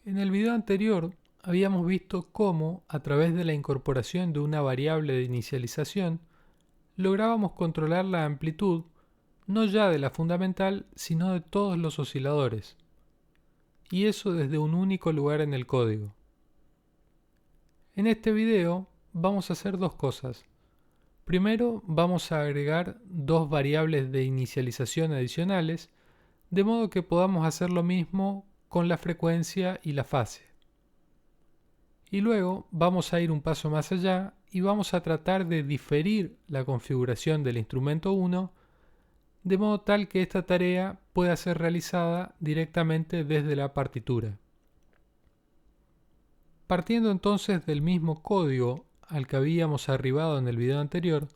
En el video anterior habíamos visto cómo, a través de la incorporación de una variable de inicialización, lográbamos controlar la amplitud no ya de la fundamental, sino de todos los osciladores, y eso desde un único lugar en el código. En este video vamos a hacer dos cosas. Primero vamos a agregar dos variables de inicialización adicionales, de modo que podamos hacer lo mismo con la frecuencia y la fase. Y luego vamos a ir un paso más allá y vamos a tratar de diferir la configuración del instrumento 1 de modo tal que esta tarea pueda ser realizada directamente desde la partitura. Partiendo entonces del mismo código al que habíamos arribado en el video anterior,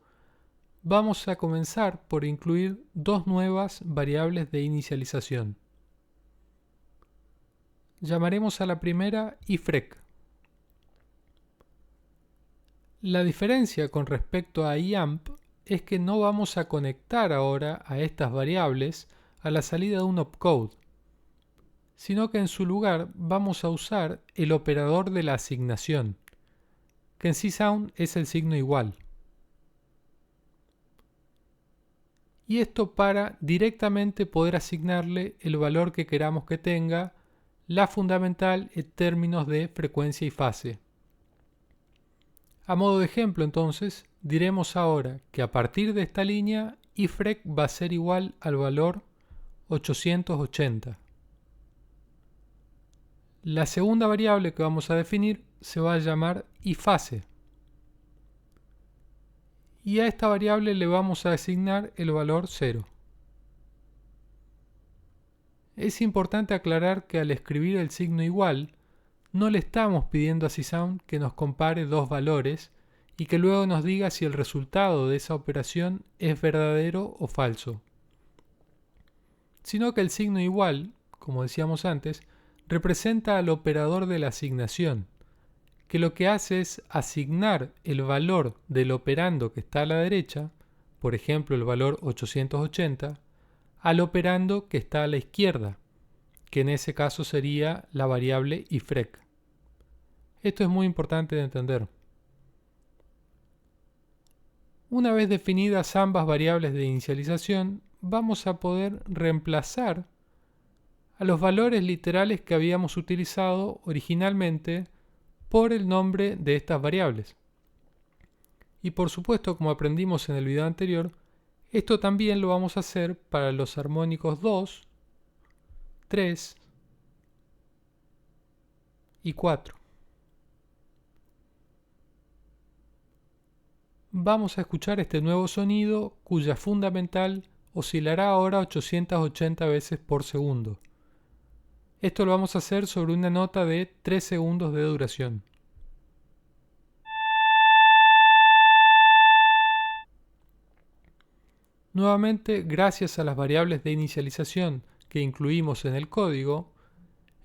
vamos a comenzar por incluir dos nuevas variables de inicialización. Llamaremos a la primera ifrec. La diferencia con respecto a iamp es que no vamos a conectar ahora a estas variables a la salida de un opcode, sino que en su lugar vamos a usar el operador de la asignación, que en Csound es el signo igual. Y esto para directamente poder asignarle el valor que queramos que tenga la fundamental en términos de frecuencia y fase. A modo de ejemplo, entonces, diremos ahora que a partir de esta línea ifrec va a ser igual al valor 880. La segunda variable que vamos a definir se va a llamar ifase. Y a esta variable le vamos a asignar el valor 0. Es importante aclarar que al escribir el signo igual, no le estamos pidiendo a Csound que nos compare dos valores y que luego nos diga si el resultado de esa operación es verdadero o falso, sino que el signo igual, como decíamos antes, representa al operador de la asignación, que lo que hace es asignar el valor del operando que está a la derecha, por ejemplo el valor 880, al operando que está a la izquierda, que en ese caso sería la variable ifrec. Esto es muy importante de entender. Una vez definidas ambas variables de inicialización, vamos a poder reemplazar a los valores literales que habíamos utilizado originalmente por el nombre de estas variables. Y por supuesto, como aprendimos en el video anterior, esto también lo vamos a hacer para los armónicos 2, 3 y 4. Vamos a escuchar este nuevo sonido cuya fundamental oscilará ahora 880 veces por segundo. Esto lo vamos a hacer sobre una nota de 3 segundos de duración. Nuevamente, gracias a las variables de inicialización que incluimos en el código,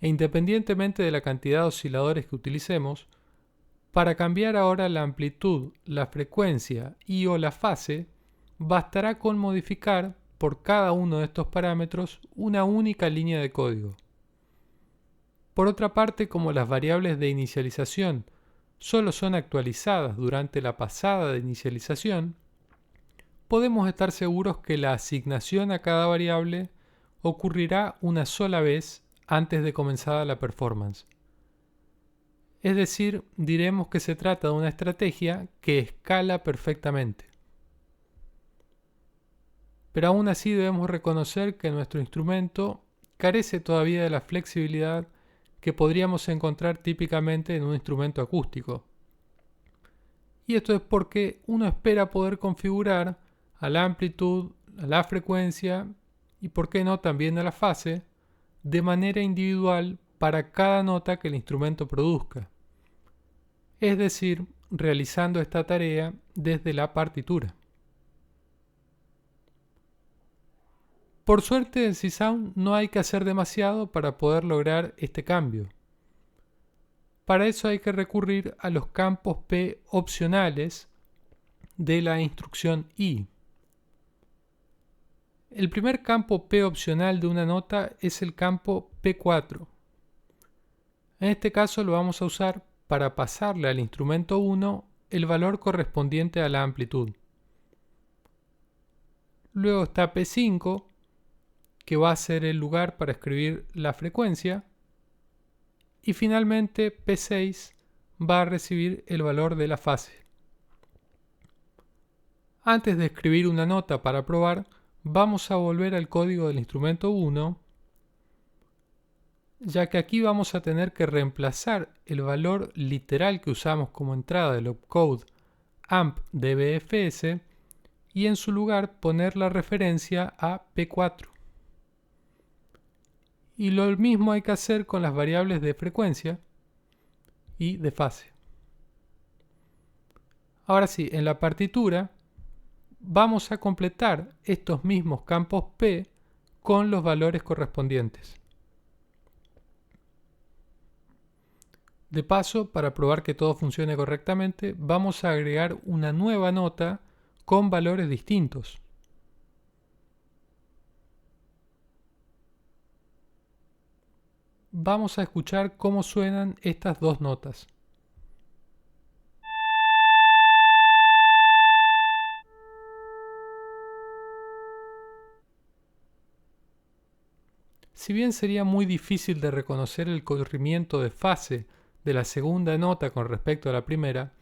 e independientemente de la cantidad de osciladores que utilicemos, para cambiar ahora la amplitud, la frecuencia y o la fase, bastará con modificar por cada uno de estos parámetros una única línea de código. Por otra parte, como las variables de inicialización solo son actualizadas durante la pasada de inicialización, podemos estar seguros que la asignación a cada variable ocurrirá una sola vez antes de comenzar la performance. Es decir, diremos que se trata de una estrategia que escala perfectamente. Pero aún así debemos reconocer que nuestro instrumento carece todavía de la flexibilidad que podríamos encontrar típicamente en un instrumento acústico. Y esto es porque uno espera poder configurar a la amplitud, a la frecuencia y, por qué no, también a la fase de manera individual para cada nota que el instrumento produzca. Es decir, realizando esta tarea desde la partitura. Por suerte en Csound no hay que hacer demasiado para poder lograr este cambio. Para eso hay que recurrir a los campos P opcionales de la instrucción I. El primer campo P opcional de una nota es el campo P4. En este caso lo vamos a usar para pasarle al instrumento 1 el valor correspondiente a la amplitud. Luego está P5, que va a ser el lugar para escribir la frecuencia. Y finalmente P6 va a recibir el valor de la fase. Antes de escribir una nota para probar, vamos a volver al código del instrumento 1, ya que aquí vamos a tener que reemplazar el valor literal que usamos como entrada del opcode amp dbfs y en su lugar poner la referencia a P4. Y lo mismo hay que hacer con las variables de frecuencia y de fase. Ahora sí, en la partitura vamos a completar estos mismos campos P con los valores correspondientes. De paso, para probar que todo funcione correctamente, vamos a agregar una nueva nota con valores distintos. Vamos a escuchar cómo suenan estas dos notas. Si bien sería muy difícil de reconocer el corrimiento de fase de la segunda nota con respecto a la primera,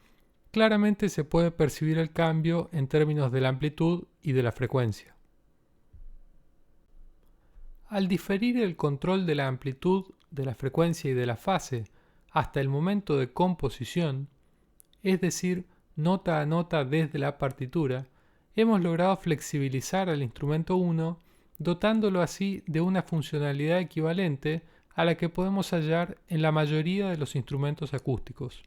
claramente se puede percibir el cambio en términos de la amplitud y de la frecuencia. Al diferir el control de la amplitud, de la frecuencia y de la fase hasta el momento de composición, es decir, nota a nota desde la partitura, hemos logrado flexibilizar al instrumento 1, dotándolo así de una funcionalidad equivalente a la que podemos hallar en la mayoría de los instrumentos acústicos.